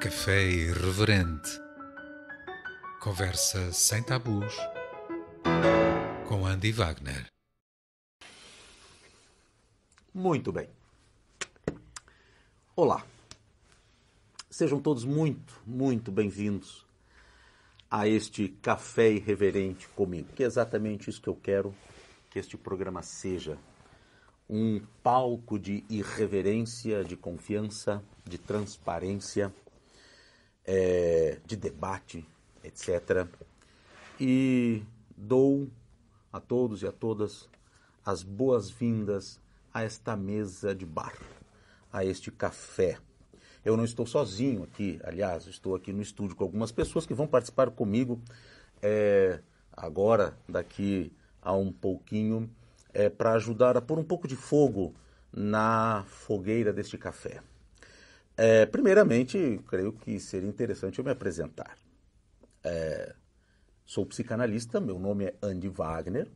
Café Irreverente. Conversa sem tabus com Andy Wagner. Muito bem. Olá. Sejam todos muito bem-vindos a este Café Irreverente comigo, que é exatamente isso que eu quero que este programa seja. Um palco de irreverência, de confiança, de transparência, de debate, etc. E dou a todos e a todas as boas-vindas a esta mesa de bar, a este café. Eu não estou sozinho aqui, aliás, estou aqui no estúdio com algumas pessoas que vão participar comigo agora, daqui a um pouquinho, para ajudar a pôr um pouco de fogo na fogueira deste café. Primeiramente, creio que seria interessante eu me apresentar. Sou psicanalista, meu nome é Andy Wagner.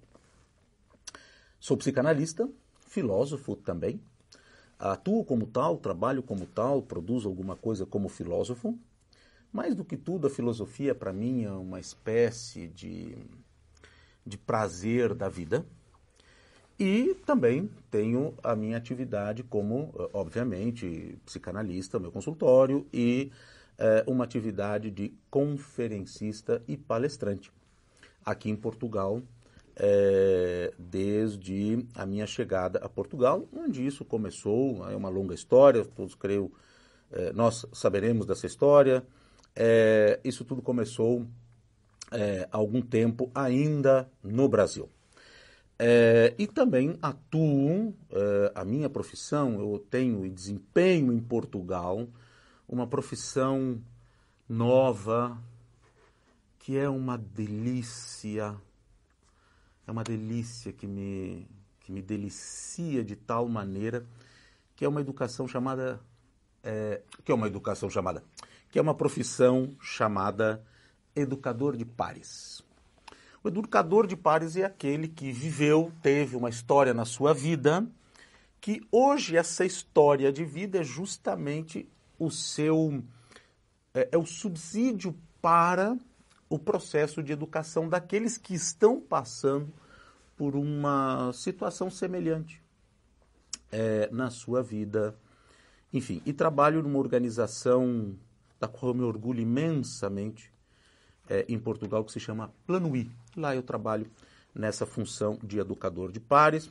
Sou psicanalista, filósofo também. Atuo como tal, trabalho como tal, produzo alguma coisa como filósofo. Mais do que tudo, a filosofia para mim é uma espécie de prazer da vida. E também tenho a minha atividade como, obviamente, psicanalista, meu consultório, e uma atividade de conferencista e palestrante aqui em Portugal, desde a minha chegada a Portugal, onde isso começou. É uma longa história, todos creio, nós saberemos dessa história. Isso tudo começou há algum tempo ainda no Brasil. E também atuo, a minha profissão, eu tenho e desempenho em Portugal uma profissão nova, que é uma delícia que me delicia de tal maneira, que é uma profissão chamada educador de pares. O educador de pares é aquele que viveu, teve uma história na sua vida, que hoje essa história de vida é justamente o subsídio para o processo de educação daqueles que estão passando por uma situação semelhante na sua vida. Enfim, e trabalho numa organização da qual eu me orgulho imensamente, em Portugal, que se chama Plano I. Lá eu trabalho nessa função de educador de pares,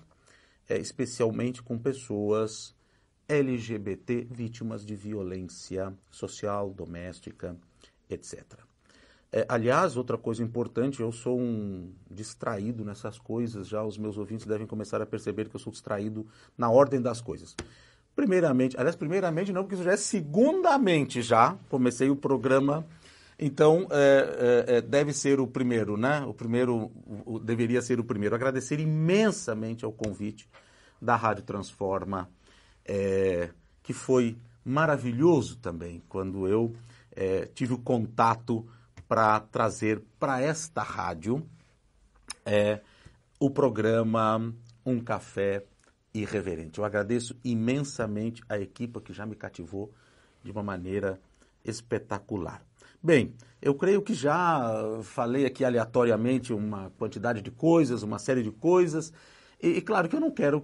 especialmente com pessoas LGBT vítimas de violência social, doméstica, etc. Aliás, outra coisa importante, eu sou um distraído nessas coisas, já os meus ouvintes devem começar a perceber que eu sou distraído na ordem das coisas. Primeiramente não, porque isso já é segundamente já, comecei o programa. Então, deve ser o primeiro, né? Deveria ser o primeiro. Agradecer imensamente ao convite da Rádio Transforma, que foi maravilhoso também, quando eu tive o contato para trazer para esta rádio o programa Um Café Irreverente. Eu agradeço imensamente a equipe que já me cativou de uma maneira espetacular. Bem, eu creio que já falei aqui aleatoriamente uma quantidade de coisas, uma série de coisas, e claro que eu não quero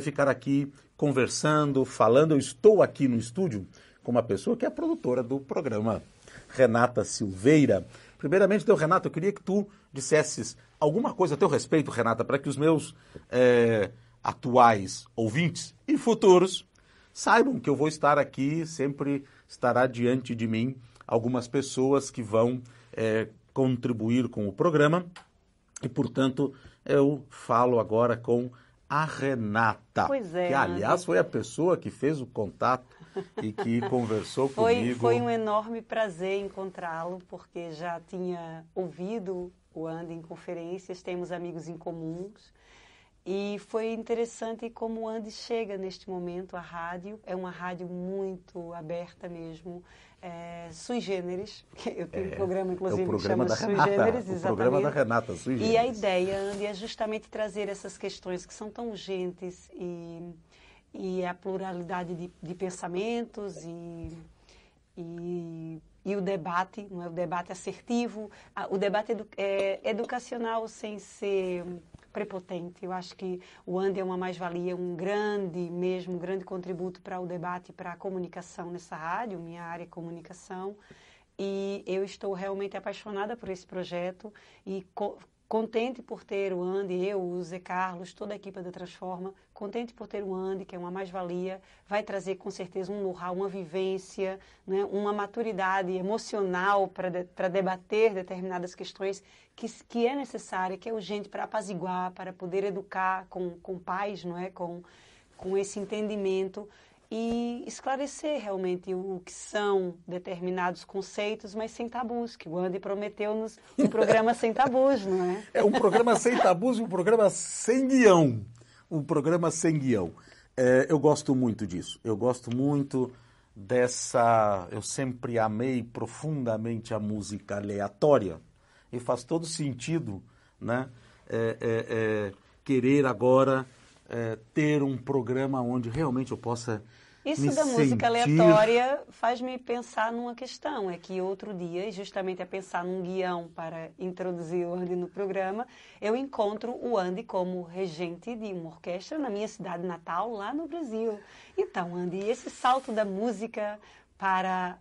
ficar aqui conversando, falando. Eu estou aqui no estúdio com uma pessoa que é a produtora do programa, Renata Silveira. Primeiramente, então, Renata, eu queria que tu dissesses alguma coisa a teu respeito, Renata, para que os meus atuais ouvintes e futuros saibam que eu vou estar aqui, sempre estará diante de mim algumas pessoas que vão contribuir com o programa. E, portanto, eu falo agora com a Renata, Pois é, que, aliás, foi a pessoa que fez o contato e que conversou comigo. Foi um enorme prazer encontrá-lo, porque já tinha ouvido o Andy em conferências, temos amigos em comuns. E foi interessante como o Andy chega neste momento à rádio. É uma rádio muito aberta mesmo, sui generis. Eu tenho um programa, inclusive, que chama Sui Generis, exatamente. O programa da Renata, Sui Generis. E a ideia, Andy, é justamente trazer essas questões que são tão urgentes e a pluralidade de pensamentos e o debate, não é o debate assertivo, o debate educacional sem ser prepotente. Eu acho que o Andy é uma mais-valia, um grande contributo para o debate, para a comunicação nessa rádio, minha área é comunicação, e eu estou realmente apaixonada por esse projeto e contente por ter o Andy, eu, o Zé Carlos, toda a equipe da Transforma, contente por ter o Andy, que é uma mais-valia, vai trazer com certeza um know-how, uma vivência, né, uma maturidade emocional para debater determinadas questões que é necessária, que é urgente para apaziguar, para poder educar com paz, não é, com esse entendimento e esclarecer realmente o que são determinados conceitos, mas sem tabus, que o Andy prometeu-nos um programa sem tabus, não é? É um programa sem tabus e um programa sem guião. Um programa sem guião. Eu gosto muito disso. Eu gosto muito dessa... Eu sempre amei profundamente a música aleatória. E faz todo sentido, né? Querer agora ter um programa onde realmente eu possa Isso da música aleatória faz-me pensar numa questão, é que outro dia, justamente a pensar num guião para introduzir o Andy no programa, eu encontro o Andy como regente de uma orquestra na minha cidade natal, lá no Brasil. Então, Andy, esse salto da música para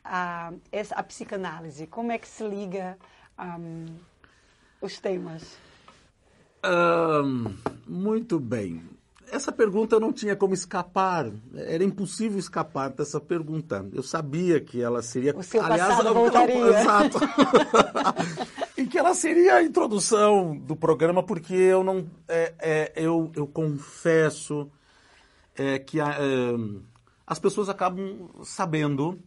a psicanálise, como é que se liga os temas? Muito bem. Essa pergunta eu não tinha como escapar. Era impossível escapar dessa pergunta. Eu sabia que ela seria... O seu passado voltaria. Exato. E que ela seria a introdução do programa, porque eu não... eu confesso que as pessoas acabam sabendo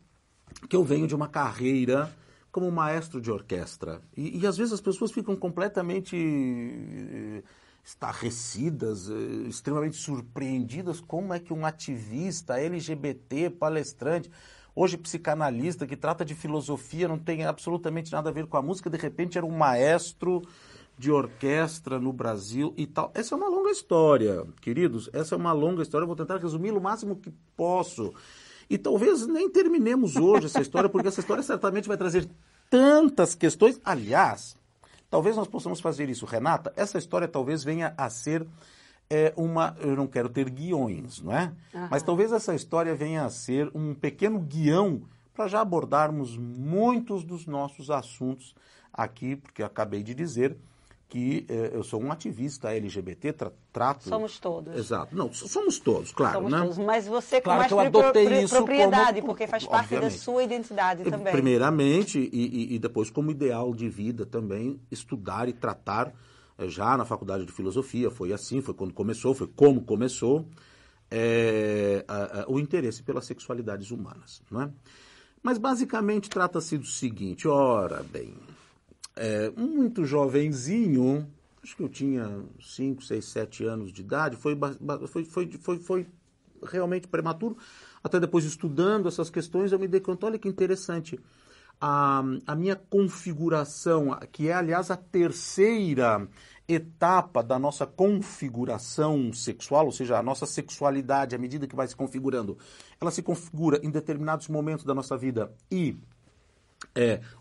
que eu venho de uma carreira como maestro de orquestra. E às vezes as pessoas ficam completamente estarrecidas, extremamente surpreendidas. Como é que um ativista LGBT, palestrante, hoje psicanalista, que trata de filosofia, não tem absolutamente nada a ver com a música, de repente era um maestro de orquestra no Brasil e tal. Essa é uma longa história, queridos. Essa é uma longa história. Eu vou tentar resumir o máximo que posso. E talvez nem terminemos hoje essa história, porque essa história certamente vai trazer tantas questões. Aliás, talvez nós possamos fazer isso, Renata. Essa história talvez venha a ser uma... Eu não quero ter guiões, não é? Uhum. Mas talvez essa história venha a ser um pequeno guião para já abordarmos muitos dos nossos assuntos aqui, porque eu acabei de dizer que eu sou um ativista LGBT, trato... Somos todos. Exato. Não, somos todos, claro, somos né? Todos, mas você com claro mais que eu adotei isso propriedade, como, porque faz parte da sua identidade também. Primeiramente, e depois como ideal de vida também, estudar e tratar já na faculdade de filosofia, foi assim, foi quando começou, foi como começou, o interesse pelas sexualidades humanas, não é? Mas basicamente trata-se do seguinte, ora bem... muito jovenzinho, acho que eu tinha 5, 6, 7 anos de idade, foi realmente prematuro. Até depois estudando essas questões eu me dei conta, olha que interessante, a minha configuração, que é aliás a terceira etapa da nossa configuração sexual, ou seja, a nossa sexualidade, à medida que vai se configurando, ela se configura em determinados momentos da nossa vida e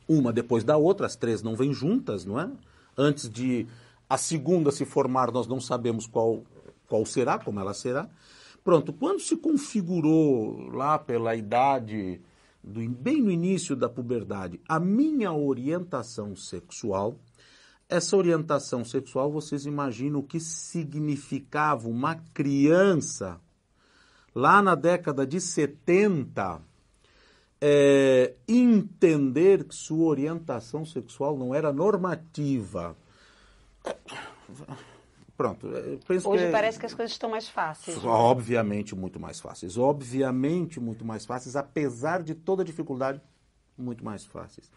uma depois da outra, as três não vêm juntas, não é? Antes de a segunda se formar, nós não sabemos qual será, como ela será. Pronto, quando se configurou lá pela idade, bem no início da puberdade, a minha orientação sexual, essa orientação sexual, vocês imaginam o que significava uma criança lá na década de 70... entender que sua orientação sexual não era normativa. Pronto. Hoje parece que as coisas estão mais fáceis. Obviamente muito mais fáceis. Obviamente muito mais fáceis, apesar de toda a dificuldade, muito mais fáceis.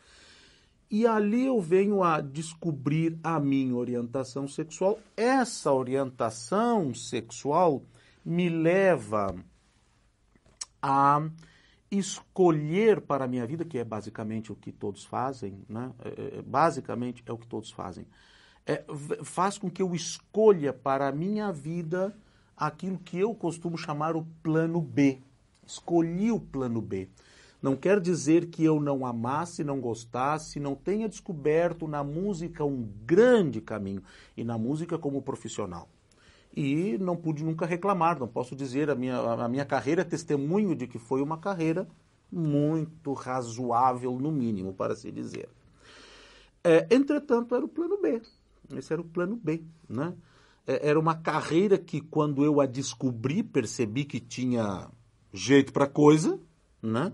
E ali eu venho a descobrir a minha orientação sexual. Essa orientação sexual me leva a escolher para a minha vida, que é basicamente o que todos fazem, né? Basicamente é o que todos fazem. Faz com que eu escolha para a minha vida aquilo que eu costumo chamar o plano B. Escolhi o plano B. Não quer dizer que eu não amasse, não gostasse, não tenha descoberto na música um grande caminho, e na música como profissional. E não pude nunca reclamar, não posso dizer, a minha carreira é testemunho de que foi uma carreira muito razoável, no mínimo, para se dizer. Entretanto, era o plano B. Esse era o plano B, né? Era uma carreira que, quando eu a descobri, percebi que tinha jeito para coisa, né?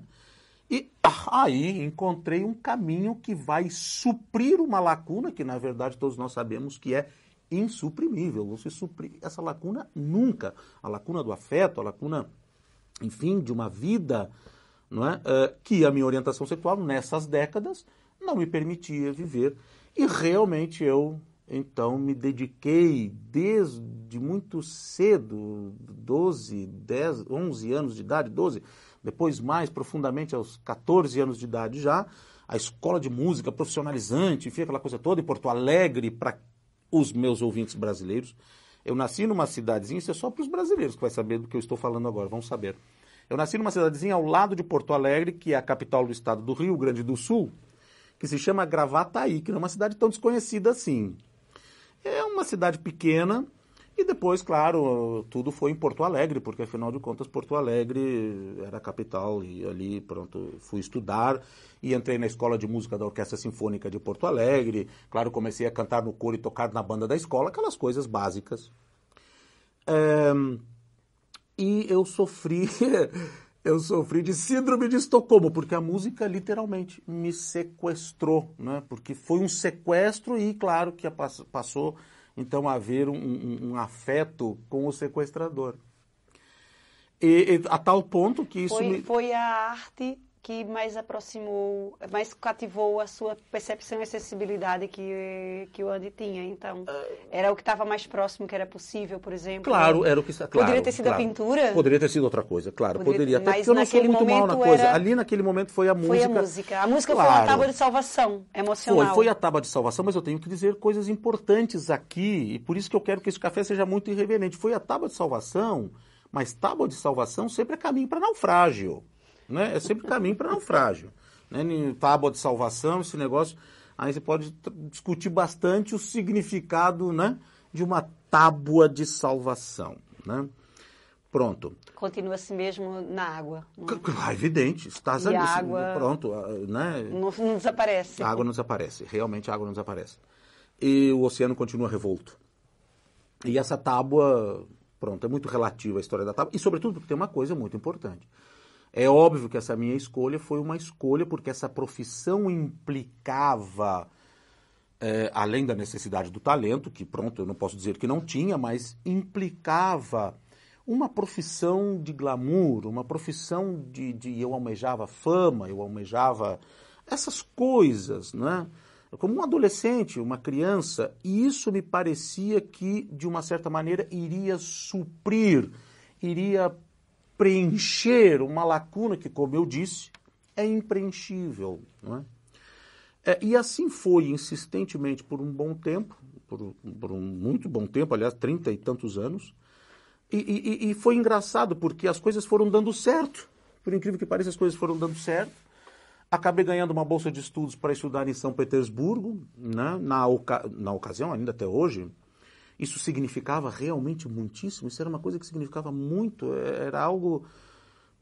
E aí encontrei um caminho que vai suprir uma lacuna que, na verdade, todos nós sabemos que é insuprimível. Não se suprir essa lacuna nunca. A lacuna do afeto, a lacuna, enfim, de uma vida, não é? Que a minha orientação sexual, nessas décadas, não me permitia viver. E realmente eu, então, me dediquei desde muito cedo, 12, 10, 11 anos de idade, 12, depois mais profundamente aos 14 anos de idade já, a escola de música profissionalizante, enfim, aquela coisa toda, em Porto Alegre, para os meus ouvintes brasileiros. Eu nasci numa cidadezinha, isso é só para os brasileiros que vai saber do que eu estou falando agora, vão saber. Eu nasci numa cidadezinha ao lado de Porto Alegre, que é a capital do estado do Rio Grande do Sul, que se chama Gravataí, que não é uma cidade tão desconhecida assim. É uma cidade pequena e depois, claro, tudo foi em Porto Alegre, porque afinal de contas Porto Alegre era a capital e ali, pronto, fui estudar e entrei na escola de música da Orquestra Sinfônica de Porto Alegre. Claro, comecei a cantar no coro e tocar na banda da escola, aquelas coisas básicas. E eu sofri de síndrome de Estocolmo, porque a música literalmente me sequestrou, né? Porque foi um sequestro e, claro, que passou então a haver um afeto com o sequestrador. E a tal ponto que isso Foi a arte que mais aproximou, mais cativou a sua percepção e sensibilidade que o Andy tinha. Então, era o que estava mais próximo que era possível, por exemplo. Claro, era o que... Claro, poderia ter sido a pintura? Poderia ter sido outra coisa, claro. Poderia. Até Mas porque eu não sou muito mal na coisa. era... Ali naquele momento foi a música. Foi a música. A música claro. foi uma tábua de salvação emocional. Foi a tábua de salvação, mas eu tenho que dizer coisas importantes aqui, e por isso que eu quero que esse café seja muito irreverente. Foi a tábua de salvação, mas tábua de salvação sempre é caminho para naufrágio. Né? É sempre caminho para naufrágio. Né? Tábua de salvação, esse negócio, aí você pode discutir bastante o significado, né, de uma tábua de salvação. Né? Pronto. Continua assim mesmo na água. Evidente. Estás ali. A água pronto, né? não desaparece. A água não desaparece. Realmente a água não desaparece. E o oceano continua revolto. E essa tábua, pronto, é muito relativa a história da tábua. E sobretudo porque tem uma coisa muito importante. É óbvio que essa minha escolha foi uma escolha porque essa profissão implicava, além da necessidade do talento, que pronto, eu não posso dizer que não tinha, mas implicava uma profissão de glamour, uma profissão de eu almejava fama, eu almejava essas coisas, né? Como um adolescente, uma criança, e isso me parecia que, de uma certa maneira, iria suprir, iria preencher uma lacuna que, como eu disse, é impreenchível. Não é? E assim foi insistentemente por um bom tempo, por um muito bom tempo, aliás, 30 e tantos anos, e foi engraçado porque as coisas foram dando certo. Por incrível que pareça, as coisas foram dando certo. Acabei ganhando uma bolsa de estudos para estudar em São Petersburgo, né? Na ocasião, ainda até hoje. Isso significava realmente muitíssimo, isso era uma coisa que significava muito, era algo...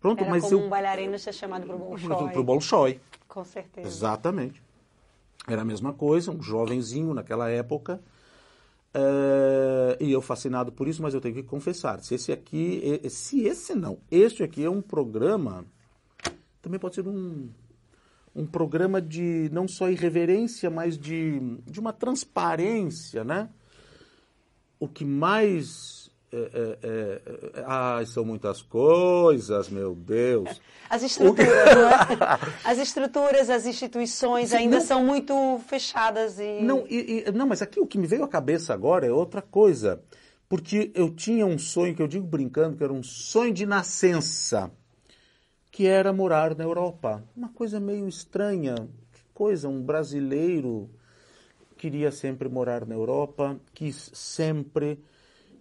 Pronto, era mas como um bailarino ser chamado para o Bolshoi. Para o Bolshoi. Com certeza. Exatamente. Era a mesma coisa, um jovenzinho naquela época, e eu fascinado por isso, mas eu tenho que confessar, este aqui é um programa, também pode ser um programa de não só irreverência, mas de uma transparência, né? O que mais... são muitas coisas, meu Deus. As estruturas, não é? As estruturas, as instituições Sim, ainda não, são muito fechadas e... Não, mas aqui o que me veio à cabeça agora é outra coisa. Porque eu tinha um sonho, que eu digo brincando, que era um sonho de nascença, que era morar na Europa. Uma coisa meio estranha. Que coisa, um brasileiro queria sempre morar na Europa, quis sempre...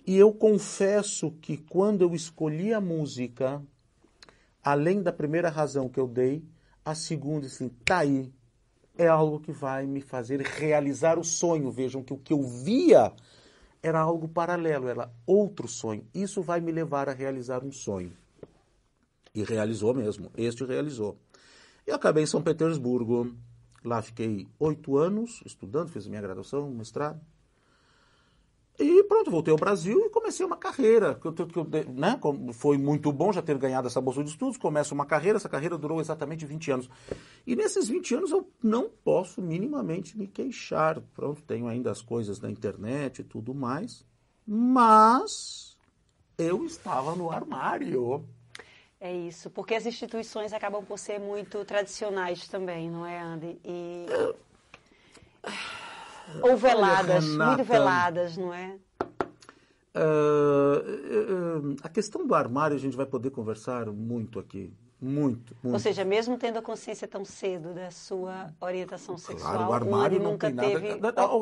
E eu confesso que quando eu escolhi a música, além da primeira razão que eu dei, a segunda, assim, tá aí, é algo que vai me fazer realizar o sonho. Vejam que o que eu via era algo paralelo, era outro sonho. Isso vai me levar a realizar um sonho. E realizou mesmo, este realizou. Eu acabei em São Petersburgo, lá fiquei 8 anos estudando, fiz minha graduação, mestrado. E pronto, voltei ao Brasil e comecei uma carreira. Né? Foi muito bom já ter ganhado essa bolsa de estudos, começo uma carreira, essa carreira durou exatamente 20 anos. E nesses 20 anos eu não posso minimamente me queixar. Pronto, tenho ainda as coisas na internet e tudo mais, mas eu estava no armário. É isso, porque as instituições acabam por ser muito tradicionais também, não é, Andy? Ou veladas, Renata, muito veladas, não é? A questão do armário a gente vai poder conversar muito aqui. Muito, muito. Ou seja, mesmo tendo a consciência tão cedo da sua orientação sexual, Claro, o armário Andy não nunca tem nada. teve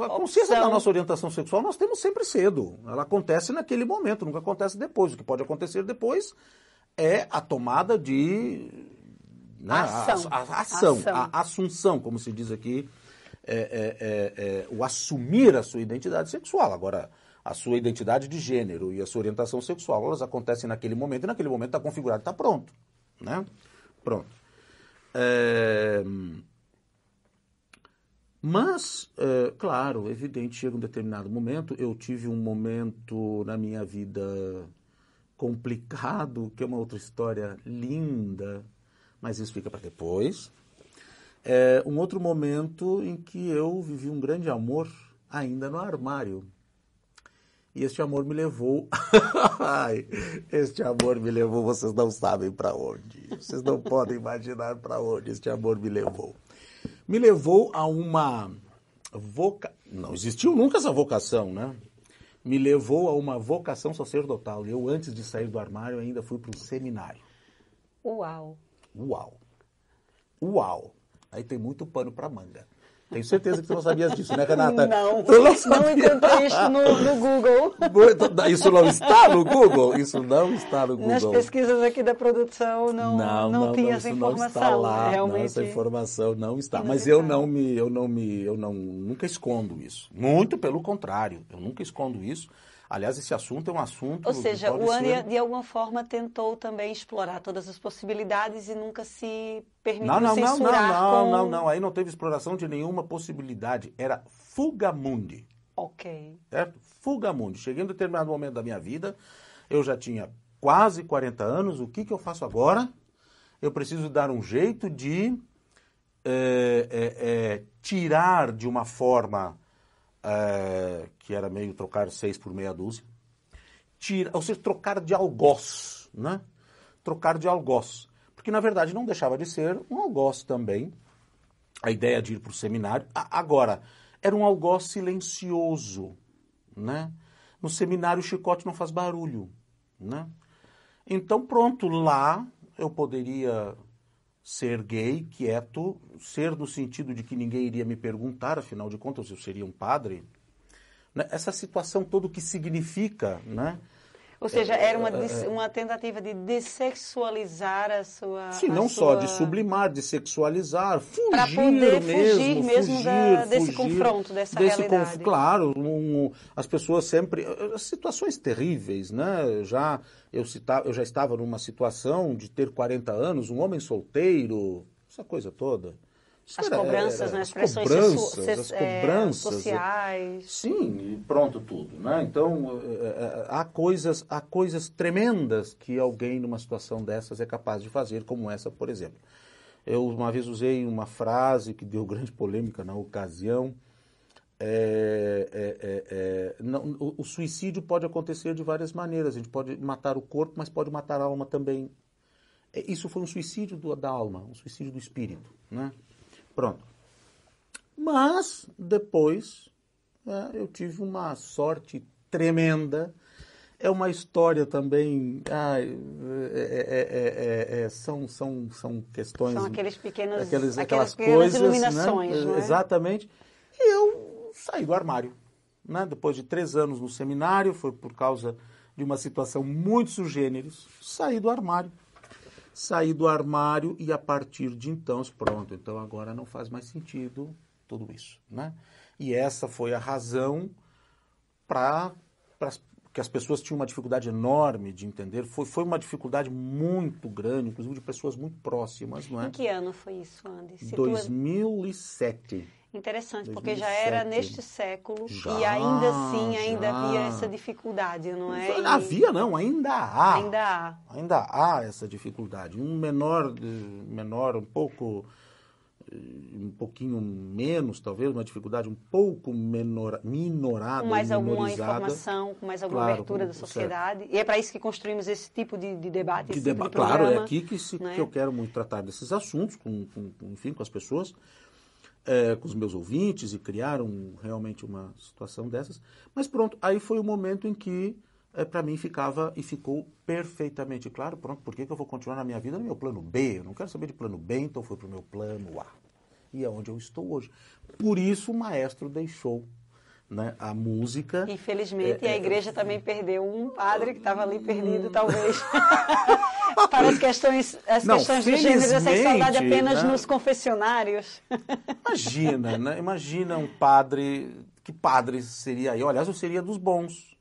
A consciência da opção. nossa orientação sexual nós temos sempre cedo. Ela acontece naquele momento, nunca acontece depois. O que pode acontecer depois é a tomada de... Né, Ação. A assunção, como se diz aqui, o assumir a sua identidade sexual. Agora, a sua identidade de gênero e a sua orientação sexual, elas acontecem naquele momento, e naquele momento está configurado, está pronto. Né? Pronto. Mas, claro, evidente, chega um determinado momento, eu tive um momento na minha vida complicado, que é uma outra história linda, mas isso fica para depois. Um outro momento em que eu vivi um grande amor ainda no armário. E este amor me levou... este amor me levou, vocês não sabem para onde. Vocês não podem imaginar para onde este amor me levou. Me levou a uma... Não existiu nunca essa vocação, né? Me levou a uma vocação sacerdotal. Eu, antes de sair do armário, ainda fui para um seminário. Uau! Aí tem muito pano para manga. Tenho certeza que tu não sabias disso, né, Renata? Não, Tu não encontrei isso no Google. Isso não está no Google? Isso não está no Google. Nas pesquisas aqui da produção não tinha essa informação. Não está lá, realmente. não, essa informação não está. Mas eu nunca escondo isso. Muito pelo contrário, eu nunca escondo isso. Aliás, esse assunto é um assunto... Ou seja, que o pode Andy, ser... de alguma forma, tentou também explorar todas as possibilidades e nunca se permitiu Não. censurar Aí não teve exploração de nenhuma possibilidade. Era fuga mundi. Ok. Certo? Fuga mundi. Cheguei em um determinado momento da minha vida, eu já tinha quase 40 anos, o que eu faço agora? Eu preciso dar um jeito de tirar de uma forma... que era meio trocar 6 por meia dúzia, ou seja, trocar de algoz, né? Trocar de algoz. Porque, na verdade, não deixava de ser um algoz também, a ideia de ir para o seminário. Agora, era um algoz silencioso, né? No seminário, o chicote não faz barulho, né? Então, pronto, lá eu poderia... ser gay, quieto, ser no sentido de que ninguém iria me perguntar, afinal de contas eu seria um padre. Né? Essa situação toda o que significa, né? Ou seja, era uma tentativa de dessexualizar a sua... Sim, não só de sublimar, de sexualizar, fugir para poder mesmo, desse confronto, dessa realidade. Claro, as pessoas sempre... Situações terríveis, né? Eu já estava numa situação de ter 40 anos, um homem solteiro, essa coisa toda. As cobranças, né? As pressões as cobranças sociais. Sim, e pronto tudo, né? Então, há coisas tremendas que alguém numa situação dessas é capaz de fazer, como essa, por exemplo. Eu uma vez usei uma frase que deu grande polêmica na ocasião. O suicídio pode acontecer de várias maneiras. A gente pode matar o corpo, mas pode matar a alma também. Isso foi um suicídio da alma, um suicídio do espírito, né? Pronto. Mas, depois, eu tive uma sorte tremenda. É uma história também... são questões... São aquelas pequenas coisas, iluminações, né? Não é? Exatamente. E eu saí do armário, né? Depois de 3 anos no seminário, foi por causa de uma situação muito sugêneres, saí do armário. saí do armário e a partir de então, pronto, então agora não faz mais sentido tudo isso, né? E essa foi a razão para que as pessoas tinham uma dificuldade enorme de entender. Foi uma dificuldade muito grande, inclusive de pessoas muito próximas, não é? Em que ano foi isso, Andy? 2007. Interessante, porque 2007. já era neste século Já, e ainda assim já. havia essa dificuldade, não é? Havia, não, ainda há. Ainda há. Ainda há essa dificuldade. Um menor, um pouquinho menos, talvez, uma dificuldade um pouco minorada, Com mais alguma minorizada. Informação, com mais alguma Claro, abertura da sociedade. Certo. E é para isso que construímos esse tipo de debate, esse tipo de claro, programa, é aqui que eu quero muito tratar desses assuntos, enfim, com as pessoas, com os meus ouvintes, e criar realmente uma situação dessas. Mas pronto, aí foi o momento em que para mim ficou perfeitamente claro, pronto, por que eu vou continuar na minha vida no meu plano B? Eu não quero saber de plano B, então fui para o meu plano A. E é onde eu estou hoje. Por isso o maestro deixou, né, a música. Infelizmente, a igreja também perdeu um padre que estava ali perdido, talvez, para as questões do gênero e da sexualidade apenas, né, nos confessionários. Imagina, né? Imagina um padre, que padre seria aí? Aliás, eu seria dos bons.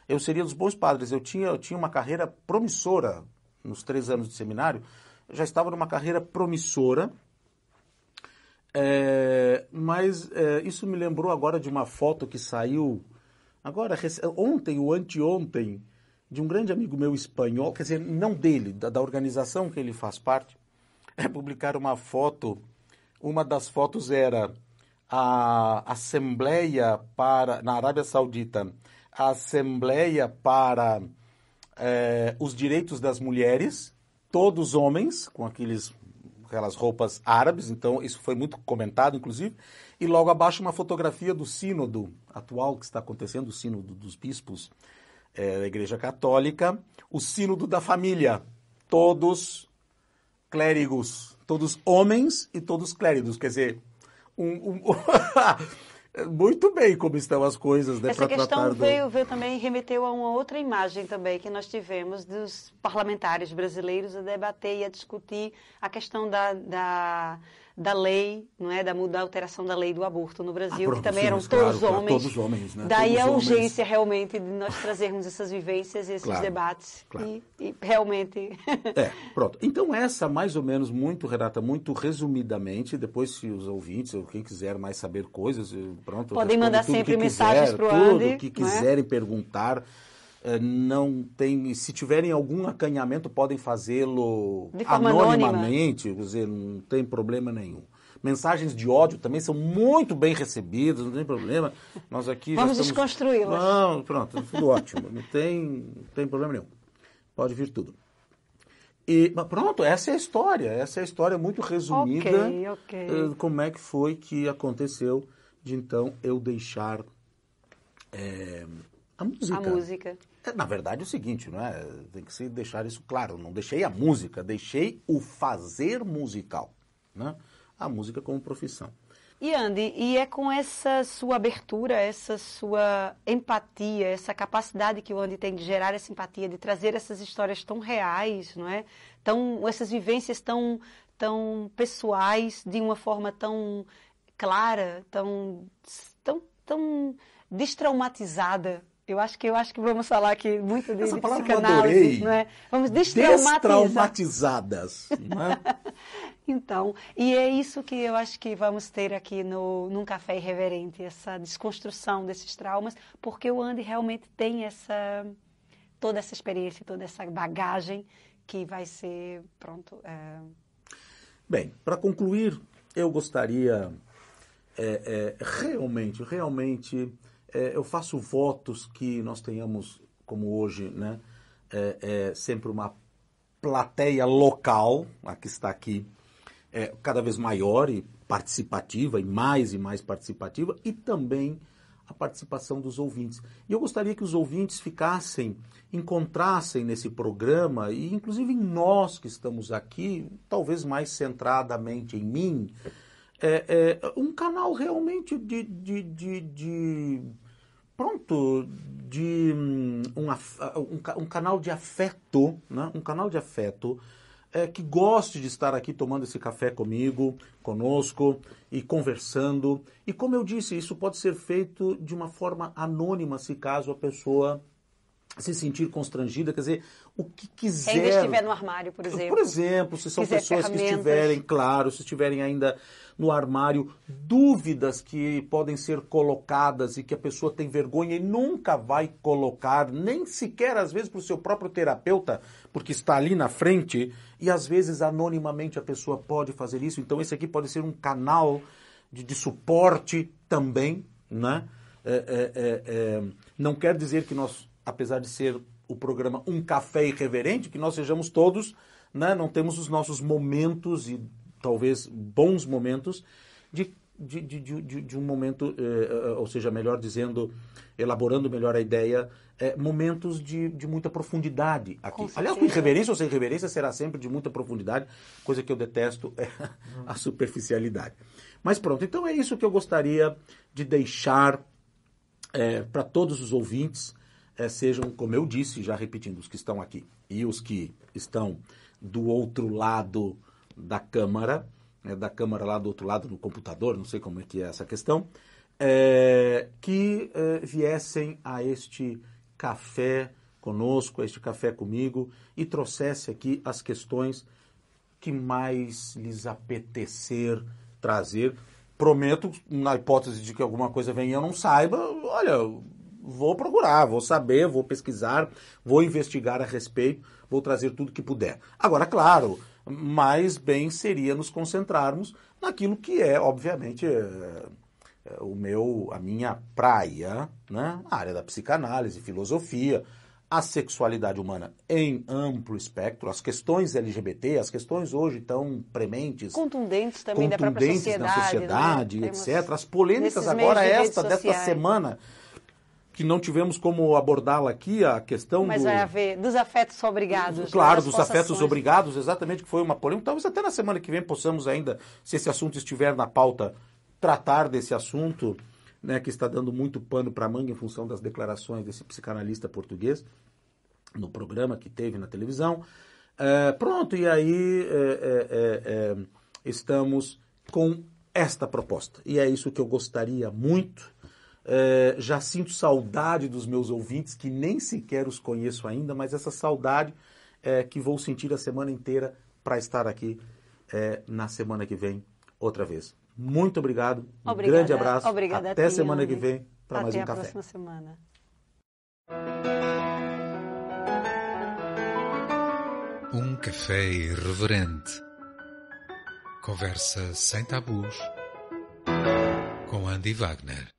Eu seria dos bons padres. Eu tinha uma carreira promissora nos 3 anos de seminário. Eu já estava numa carreira promissora. Mas isso me lembrou agora de uma foto que saiu agora, ontem ou anteontem, de um grande amigo meu espanhol, quer dizer, não dele, da organização que ele faz parte. Publicaram uma foto. Uma das fotos era a Assembleia na Arábia Saudita, a Assembleia para os Direitos das Mulheres, todos homens, com aquelas roupas árabes, então isso foi muito comentado, inclusive, e logo abaixo uma fotografia do sínodo atual que está acontecendo, o sínodo dos bispos da Igreja Católica, o sínodo da família, todos clérigos, todos homens e todos clérigos, quer dizer, muito bem como estão as coisas, né? Essa questão veio também, remeteu a uma outra imagem também que nós tivemos dos parlamentares brasileiros a debater e a discutir a questão da lei, não é, da alteração da lei do aborto no Brasil, pronto, que também eram todos homens. Todos homens, né? Daí todos a urgência homens. Realmente de nós trazermos essas vivências, esses debates. Claro. E realmente... Pronto. Então essa, mais ou menos, Renata, muito resumidamente, depois se os ouvintes, ou quem quiser mais saber coisas, pronto. Podem mandar sempre mensagens para o Andy. Tudo que quiserem perguntar. Não tem, se tiverem algum acanhamento, podem fazê-lo anonimamente, quer dizer, não tem problema nenhum. Mensagens de ódio também são muito bem recebidas, não tem problema. Nós aqui vamos desconstruí-las. Não, pronto, tudo ótimo, não tem problema nenhum. Pode vir tudo. E pronto, essa é a história muito resumida. Ok. Como é que foi que aconteceu de então eu deixar a música. A música. Na verdade é o seguinte, não é? Tem que se deixar isso claro. Não deixei a música, deixei o fazer musical, né? A música como profissão. E Andy, e é com essa sua abertura, essa sua empatia, essa capacidade que o Andy tem de gerar essa empatia, de trazer essas histórias tão reais, não é? Essas vivências tão pessoais, de uma forma tão clara, tão destraumatizada. Eu acho que vamos falar aqui muito de psicanálise, não é? Vamos destraumatizadas, não é? Então, e é isso que eu acho que vamos ter aqui num Café Irreverente, essa desconstrução desses traumas, porque o Andy realmente tem toda essa experiência, toda essa bagagem que vai ser, pronto... Bem, para concluir, eu gostaria realmente... eu faço votos que nós tenhamos, como hoje, né, sempre uma plateia local, a que está aqui, cada vez maior e participativa, e mais participativa, e também a participação dos ouvintes. E eu gostaria que os ouvintes encontrassem nesse programa, e inclusive em nós que estamos aqui, talvez mais centradamente em mim, um canal realmente um canal de afeto, né? Um canal de afeto que goste de estar aqui tomando esse café conosco e conversando. E como eu disse, isso pode ser feito de uma forma anônima, se caso a pessoa se sentir constrangida, quer dizer, o que quiser. Quem ainda estiver no armário, por exemplo. Por exemplo, se são pessoas que estiverem, claro, se estiverem ainda no armário, dúvidas que podem ser colocadas e que a pessoa tem vergonha e nunca vai colocar, nem sequer às vezes para o seu próprio terapeuta, porque está ali na frente, e às vezes anonimamente a pessoa pode fazer isso. Então esse aqui pode ser um canal de suporte também, né? Não quer dizer que nós, apesar de ser o programa Um Café Irreverente, que nós sejamos todos, né, não temos os nossos momentos e talvez bons momentos de um momento, ou seja, melhor dizendo, elaborando melhor a ideia, momentos de muita profundidade aqui. Aliás, com irreverência ou sem irreverência será sempre de muita profundidade, coisa que eu detesto é a superficialidade. Mas pronto, então é isso que eu gostaria de deixar para todos os ouvintes, sejam, como eu disse, já repetindo, os que estão aqui e os que estão do outro lado da câmara lá do outro lado no computador, não sei como é que é essa questão, que viessem a este café conosco, a este café comigo, e trouxesse aqui as questões que mais lhes apetecer trazer. Prometo, na hipótese de que alguma coisa venha e eu não saiba, olha, vou procurar, vou saber, vou pesquisar, vou investigar a respeito, vou trazer tudo que puder. Agora, claro, mais bem seria nos concentrarmos naquilo que é, obviamente, a minha praia, né? A área da psicanálise, filosofia, a sexualidade humana em amplo espectro, as questões LGBT, as questões hoje tão prementes, contundentes também da própria na sociedade, né? etc. As polêmicas agora, desta semana, que não tivemos como abordá-la aqui, a questão Mas vai haver dos afetos obrigados. Claro, dos afetos obrigados, exatamente, que foi uma polêmica. Talvez até na semana que vem possamos ainda, se esse assunto estiver na pauta, tratar desse assunto, né, que está dando muito pano para a manga em função das declarações desse psicanalista português no programa que teve na televisão. Pronto, e aí estamos com esta proposta. E é isso que eu gostaria muito. Já sinto saudade dos meus ouvintes, que nem sequer os conheço ainda, mas essa saudade que vou sentir a semana inteira para estar aqui na semana que vem outra vez. Muito obrigado, um grande abraço, até semana que vem para mais um café. Até a próxima semana. Um café irreverente. Conversa sem tabus com Andy Wagner.